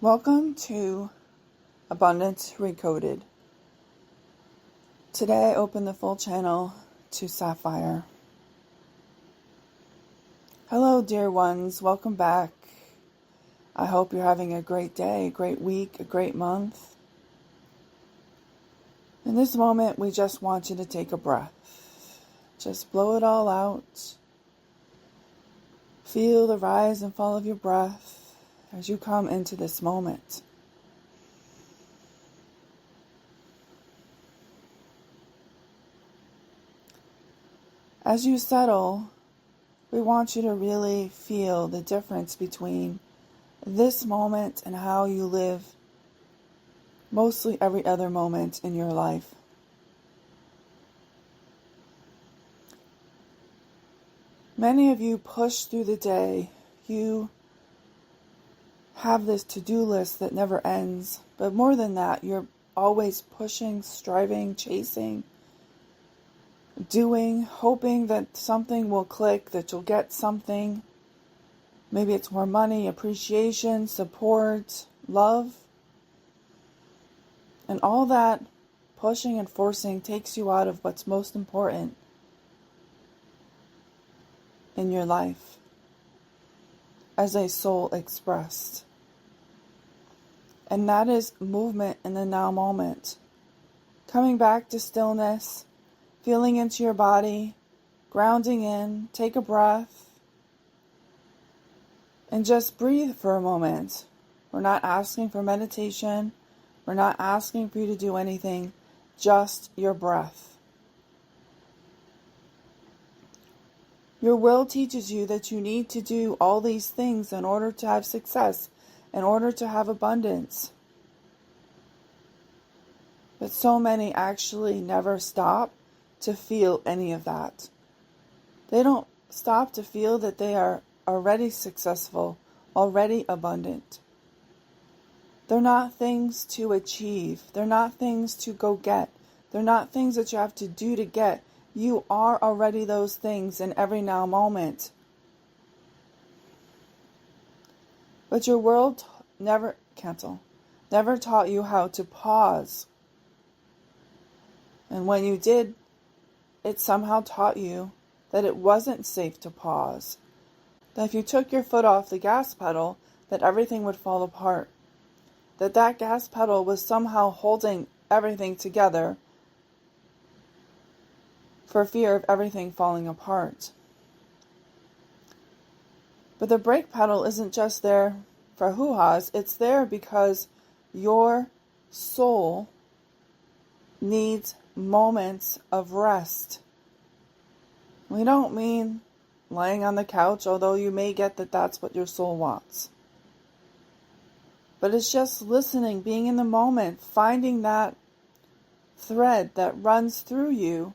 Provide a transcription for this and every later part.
Welcome to Abundance Recoded. Today I open the full channel to Sapphire. Hello dear ones, welcome back. I hope you're having a great day, a great week, a great month. In this moment we just want you to take a breath. Just blow it all out. Feel the rise and fall of your breath as you come into this moment. As you settle, we want you to really feel the difference between this moment and how you live mostly every other moment in your life. Many of you push through the day. You have this to-do list that never ends. But more than that, you're always pushing, striving, chasing, doing, hoping that something will click, that you'll get something. Maybe it's more money, appreciation, support, love. And all that pushing and forcing takes you out of what's most important in your life as a soul expressed. And that is movement in the now moment. Coming back to stillness, feeling into your body, grounding in, take a breath, and just breathe for a moment. We're not asking for meditation. We're not asking for you to do anything, just your breath. Your will teaches you that you need to do all these things in order to have success, in order to have abundance. But so many actually never stop to feel any of that. They don't stop to feel that they are already successful, already abundant. They're not things to achieve. They're not things to go get. They're not things that you have to do to get. You are already those things in every now moment. But your world never taught you how to pause. And when you did, it somehow taught you that it wasn't safe to pause. That if you took your foot off the gas pedal, that everything would fall apart. That gas pedal was somehow holding everything together for fear of everything falling apart. But the brake pedal isn't just there for hoo-has. It's there because your soul needs moments of rest. We don't mean lying on the couch, although you may get that that's what your soul wants. But it's just listening, being in the moment, finding that thread that runs through you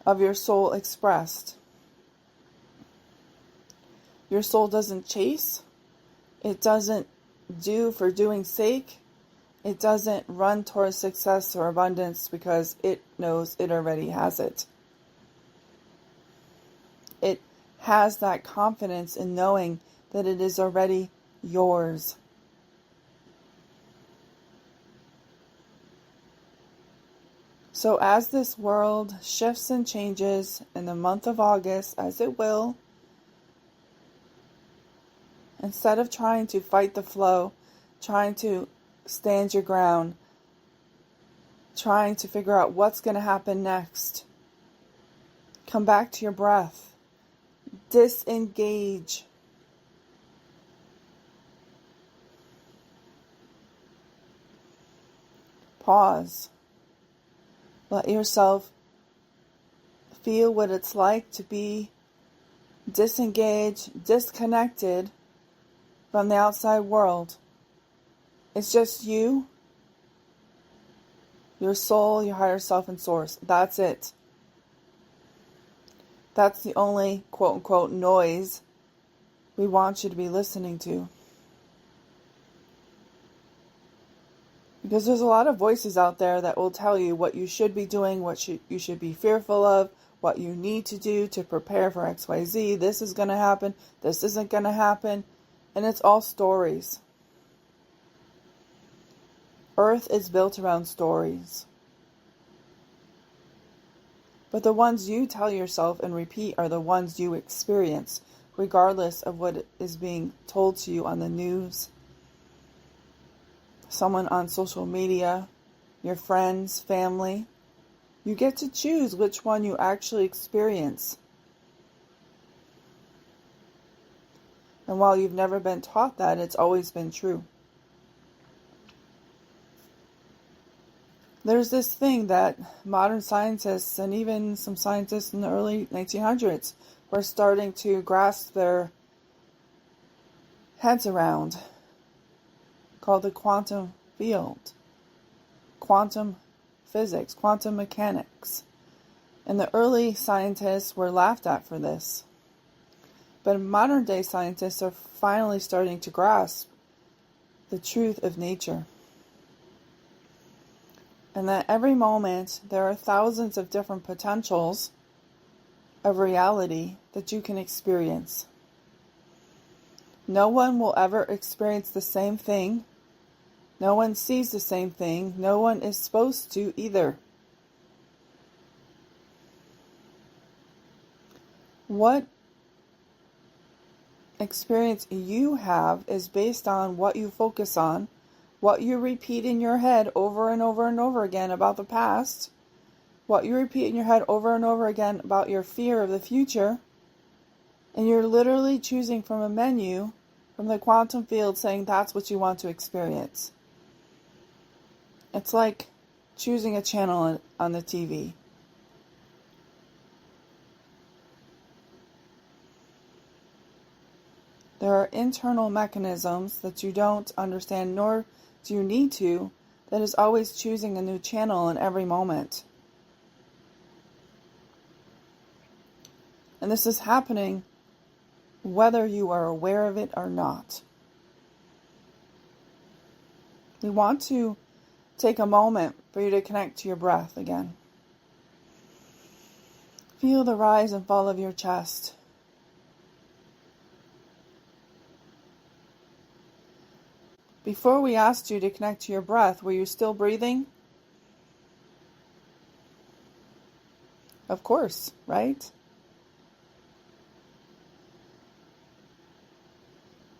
of your soul expressed. Your soul doesn't chase. It doesn't do for doing's sake. It doesn't run towards success or abundance because it knows it already has it. It has that confidence in knowing that it is already yours. So as this world shifts and changes in the month of August, as it will, instead of trying to fight the flow, trying to stand your ground, trying to figure out what's going to happen next, come back to your breath. Disengage. Pause. Let yourself feel what it's like to be disengaged, disconnected from the outside world. It's just you, your soul, your higher self, and source. That's it. That's the only quote-unquote noise we want you to be listening to. Because there's a lot of voices out there that will tell you what you should be doing, what you should be fearful of, what you need to do to prepare for XYZ. This is going to happen. This isn't going to happen. And it's all stories. Earth is built around stories. But the ones you tell yourself and repeat are the ones you experience, regardless of what is being told to you on the news, someone on social media, your friends, family. You get to choose which one you actually experience. And while you've never been taught that, it's always been true. There's this thing that modern scientists and even some scientists in the early 1900s were starting to grasp their heads around, called the quantum field, quantum physics, quantum mechanics. And the early scientists were laughed at for this. But modern day scientists are finally starting to grasp the truth of nature. And that every moment there are thousands of different potentials of reality that you can experience. No one will ever experience the same thing. No one sees the same thing. No one is supposed to either. What experience you have is based on what you focus on, what you repeat in your head over and over and over again about the past, what you repeat in your head over and over again about your fear of the future, and you're literally choosing from a menu from the quantum field saying that's what you want to experience. It's like choosing a channel on the TV. There are internal mechanisms that you don't understand, nor do you need to, that is always choosing a new channel in every moment. And this is happening whether you are aware of it or not. We want to take a moment for you to connect to your breath again. Feel the rise and fall of your chest. Before we asked you to connect to your breath, were you still breathing? Of course, right?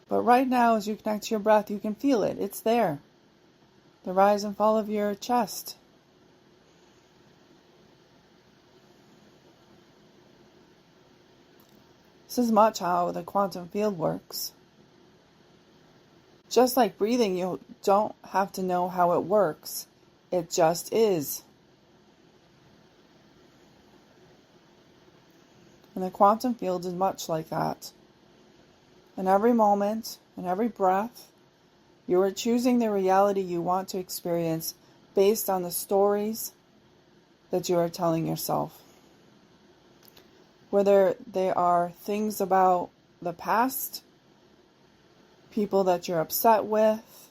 But right now, as you connect to your breath, you can feel it. It's there. The rise and fall of your chest. This is much how the quantum field works. Just like breathing, you don't have to know how it works. It just is. And the quantum field is much like that. In every moment, in every breath, you are choosing the reality you want to experience based on the stories that you are telling yourself. Whether they are things about the past, people that you're upset with,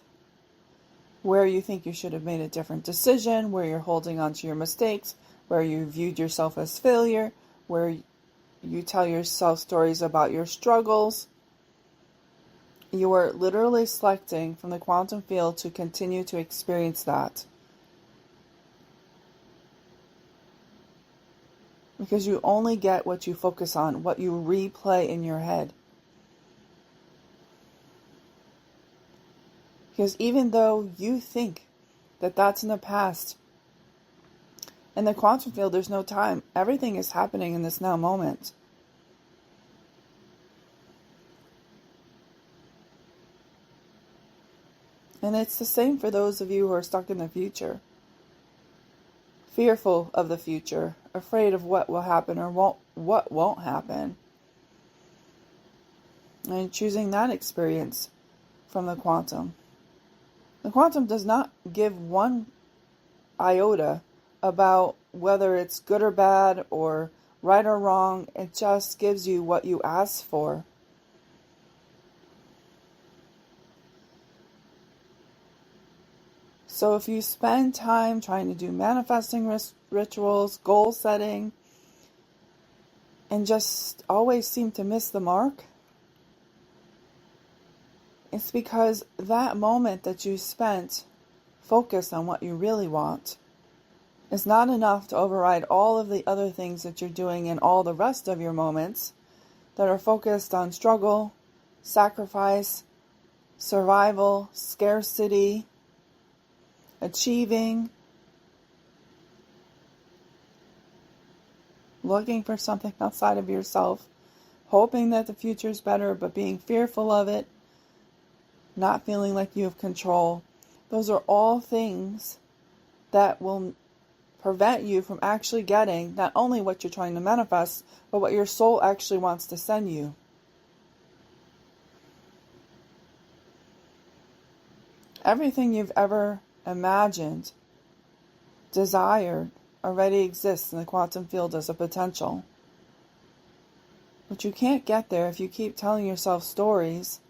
where you think you should have made a different decision, where you're holding on to your mistakes, where you viewed yourself as failure, where you tell yourself stories about your struggles. You are literally selecting from the quantum field to continue to experience that. Because you only get what you focus on, what you replay in your head. Because even though you think that that's in the past, in the quantum field there's no time. Everything is happening in this now moment. And it's the same for those of you who are stuck in the future. Fearful of the future, afraid of what will happen or what won't happen. And choosing that experience from the quantum. The quantum does not give one iota about whether it's good or bad or right or wrong. It just gives you what you ask for. So if you spend time trying to do manifesting rituals, goal setting, and just always seem to miss the mark, It's because that moment that you spent focused on what you really want is not enough to override all of the other things that you're doing in all the rest of your moments that are focused on struggle, sacrifice, survival, scarcity, achieving, looking for something outside of yourself, hoping that the future is better, but being fearful of it, not feeling like you have control. Those are all things that will prevent you from actually getting not only what you're trying to manifest, but what your soul actually wants to send you. Everything you've ever imagined, desired, already exists in the quantum field as a potential. But you can't get there if you keep telling yourself stories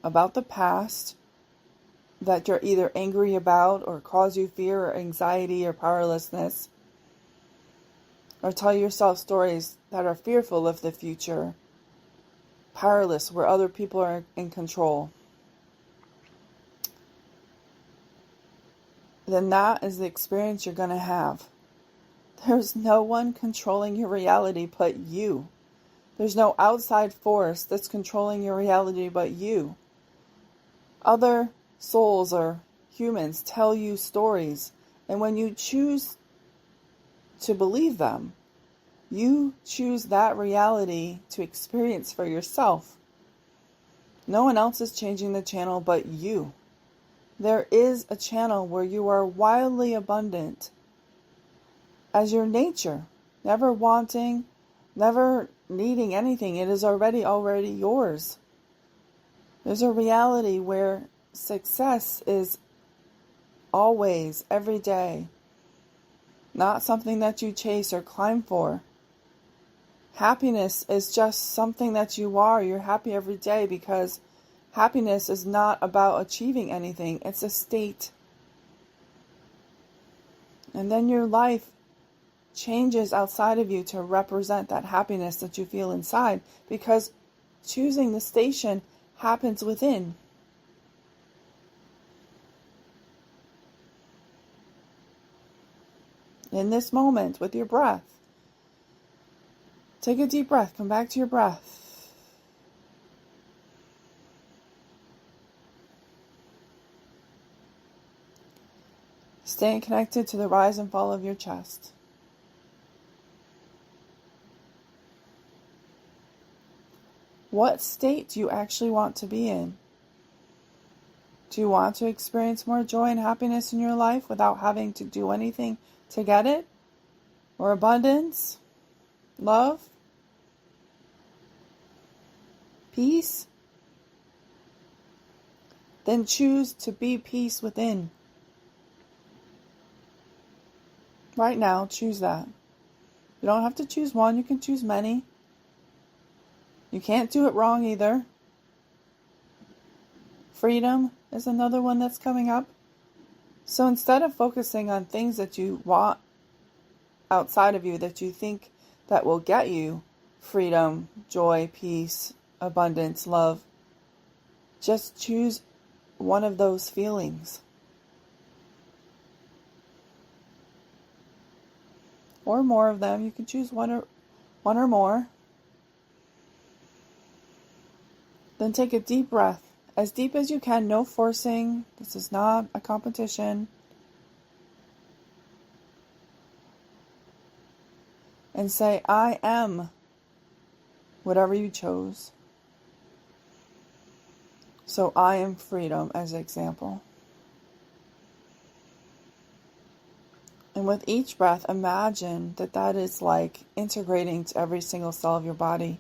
about the past that you're either angry about or cause you fear or anxiety or powerlessness, or tell yourself stories that are fearful of the future, powerless where other people are in control. Then that is the experience you're going to have. There's no one controlling your reality but you. There's no outside force that's controlling your reality but you. Other souls or humans tell you stories, and when you choose to believe them, you choose that reality to experience for yourself. No one else is changing the channel but you. There is a channel where you are wildly abundant as your nature, never wanting, never needing anything. It is already yours. There's a reality where success is always, every day, not something that you chase or climb for. Happiness is just something that you are. You're happy every day because happiness is not about achieving anything. It's a state. And then your life changes outside of you to represent that happiness that you feel inside, because choosing the station happens within. In this moment, with your breath, take a deep breath. Come back to your breath. Staying connected to the rise and fall of your chest. What state do you actually want to be in? Do you want to experience more joy and happiness in your life without having to do anything to get it? Or abundance? Love? Peace? Then choose to be peace within. Right now, choose that. You don't have to choose one, you can choose many. You can't do it wrong either. Freedom is another one that's coming up. So instead of focusing on things that you want outside of you, that you think that will get you freedom, joy, peace, abundance, love, just choose one of those feelings. Or more of them. You can choose one or more. Then take a deep breath. As deep as you can, no forcing. This is not a competition. And say, I am whatever you chose. So I am freedom as an example. And with each breath, imagine that is like integrating to every single cell of your body.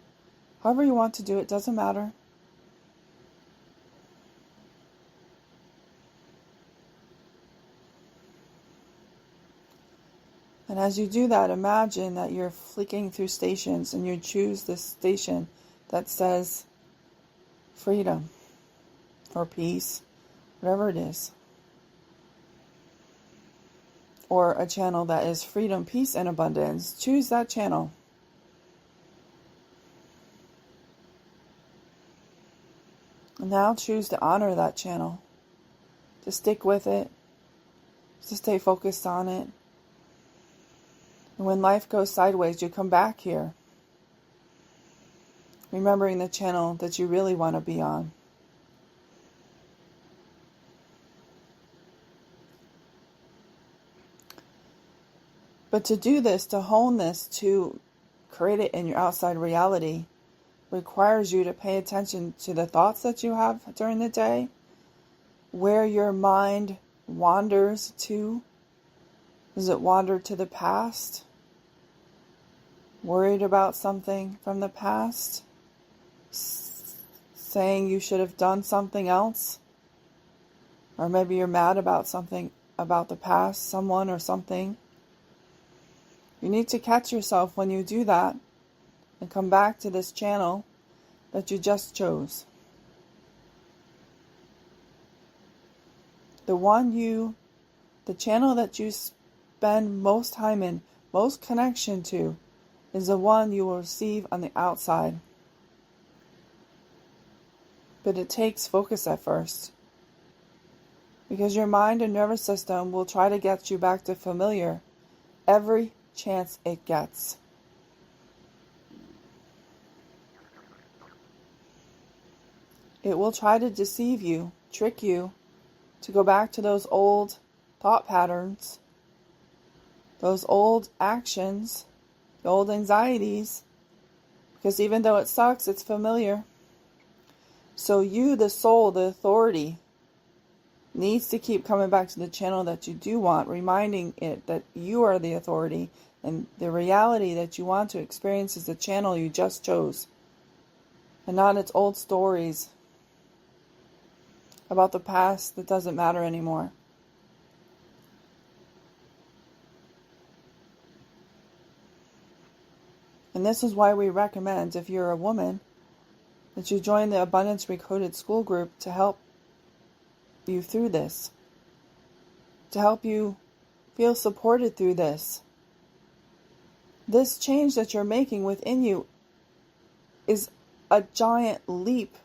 However you want to do it, doesn't matter. And as you do that, imagine that you're flicking through stations and you choose this station that says freedom or peace, whatever it is. Or a channel that is freedom, peace, and abundance. Choose that channel. Now choose to honor that channel, to stick with it, to stay focused on it. And when life goes sideways, you come back here, remembering the channel that you really want to be on. But to do this, to hone this, to create it in your outside reality, requires you to pay attention to the thoughts that you have during the day, where your mind wanders to. Does it wander to the past? Worried about something from the past? Saying you should have done something else? Or maybe you're mad about something about the past, someone or something. You need to catch yourself when you do that and come back to this channel that you just chose. The channel that you spend most time in, most connection to, is the one you will receive on the outside. But it takes focus at first, because your mind and nervous system will try to get you back to familiar every chance it gets. It will try to deceive you, trick you, to go back to those old thought patterns, those old actions, the old anxieties, because even though it sucks, it's familiar. So you, the soul, the authority, needs to keep coming back to the channel that you do want, reminding it that you are the authority, and the reality that you want to experience is the channel you just chose, and not its old stories about the past that doesn't matter anymore. And this is why we recommend, if you're a woman, that you join the Abundance Recoded School Group to help you through this, to help you feel supported through this. This change that you're making within you is a giant leap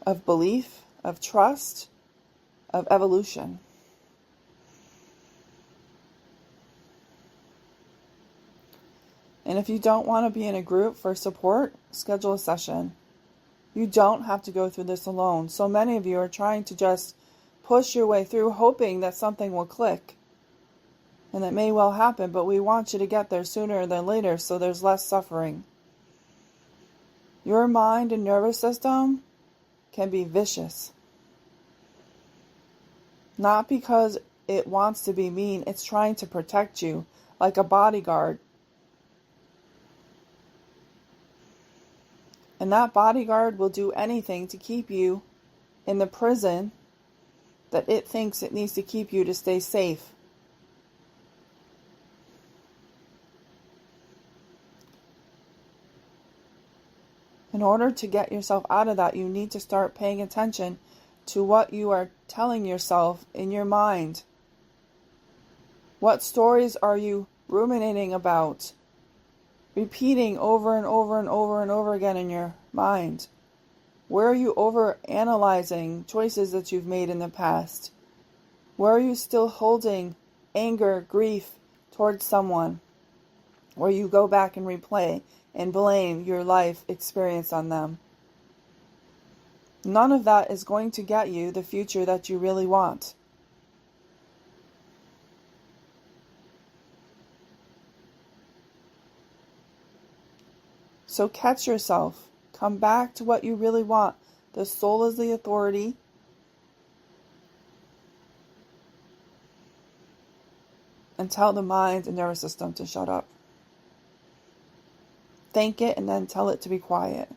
of belief, of trust, of evolution. And if you don't want to be in a group for support, schedule a session. You don't have to go through this alone. So many of you are trying to just push your way through, hoping that something will click. And that may well happen, but we want you to get there sooner than later so there's less suffering. Your mind and nervous system can be vicious. Not because it wants to be mean, it's trying to protect you like a bodyguard. And that bodyguard will do anything to keep you in the prison that it thinks it needs to keep you to stay safe. In order to get yourself out of that, you need to start paying attention to what you are telling yourself in your mind. What stories are you ruminating about, repeating over and over and over and over again in your mind? Where are you over-analyzing choices that you've made in the past? Where are you still holding anger, grief towards someone? Where you go back and replay and blame your life experience on them? None of that is going to get you the future that you really want. So catch yourself. Come back to what you really want. The soul is the authority. And tell the mind and nervous system to shut up. Thank it and then tell it to be quiet.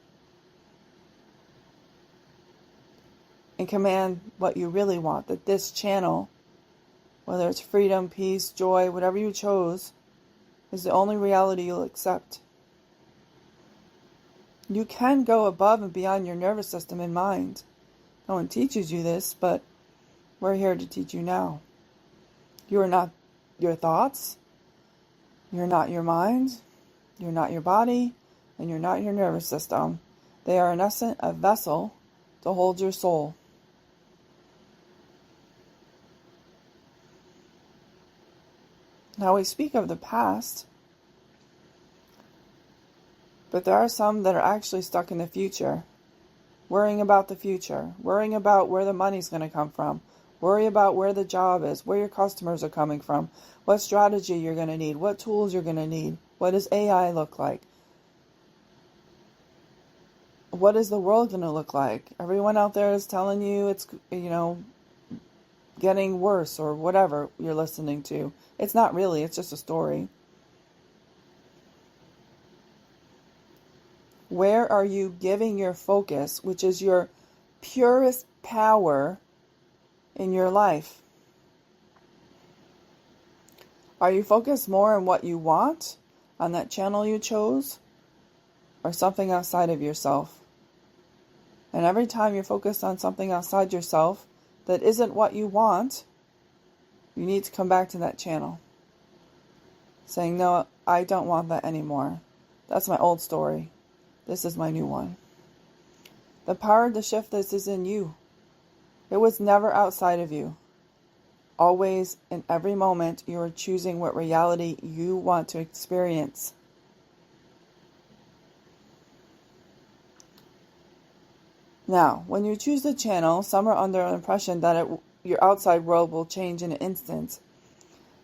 And command what you really want. That this channel, whether it's freedom, peace, joy, whatever you chose, is the only reality you'll accept. You can go above and beyond your nervous system and mind. No one teaches you this, but we're here to teach you now. You are not your thoughts. You're not your mind. You're not your body. And you're not your nervous system. They are in essence a vessel to hold your soul. Now we speak of the past, but there are some that are actually stuck in the future, worrying about the future, worrying about where the money's going to come from, worry about where the job is, where your customers are coming from, what strategy you're going to need, what tools you're going to need, what does AI look like, what is the world going to look like. Everyone out there is telling you it's, getting worse or whatever you're listening to. It's not really, it's just a story. Where are you giving your focus, which is your purest power in your life? Are you focused more on what you want, on that channel you chose, or something outside of yourself? And every time you're focused on something outside yourself that isn't what you want, you need to come back to that channel. Saying, no, I don't want that anymore. That's my old story. This is my new one. The power to shift this is in you. It was never outside of you. Always, in every moment, you are choosing what reality you want to experience. Now, when you choose the channel, some are under the impression that your outside world will change in an instant.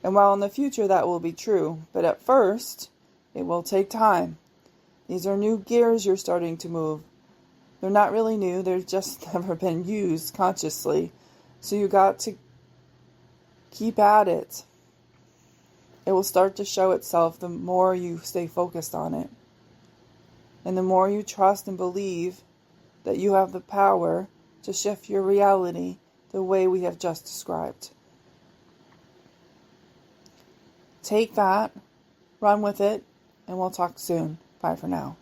And while in the future that will be true, but at first, it will take time. These are new gears you're starting to move. They're not really new, they've just never been used consciously. So you got to keep at it. It will start to show itself the more you stay focused on it. And the more you trust and believe that you have the power to shift your reality the way we have just described. Take that, run with it, and we'll talk soon. Bye for now.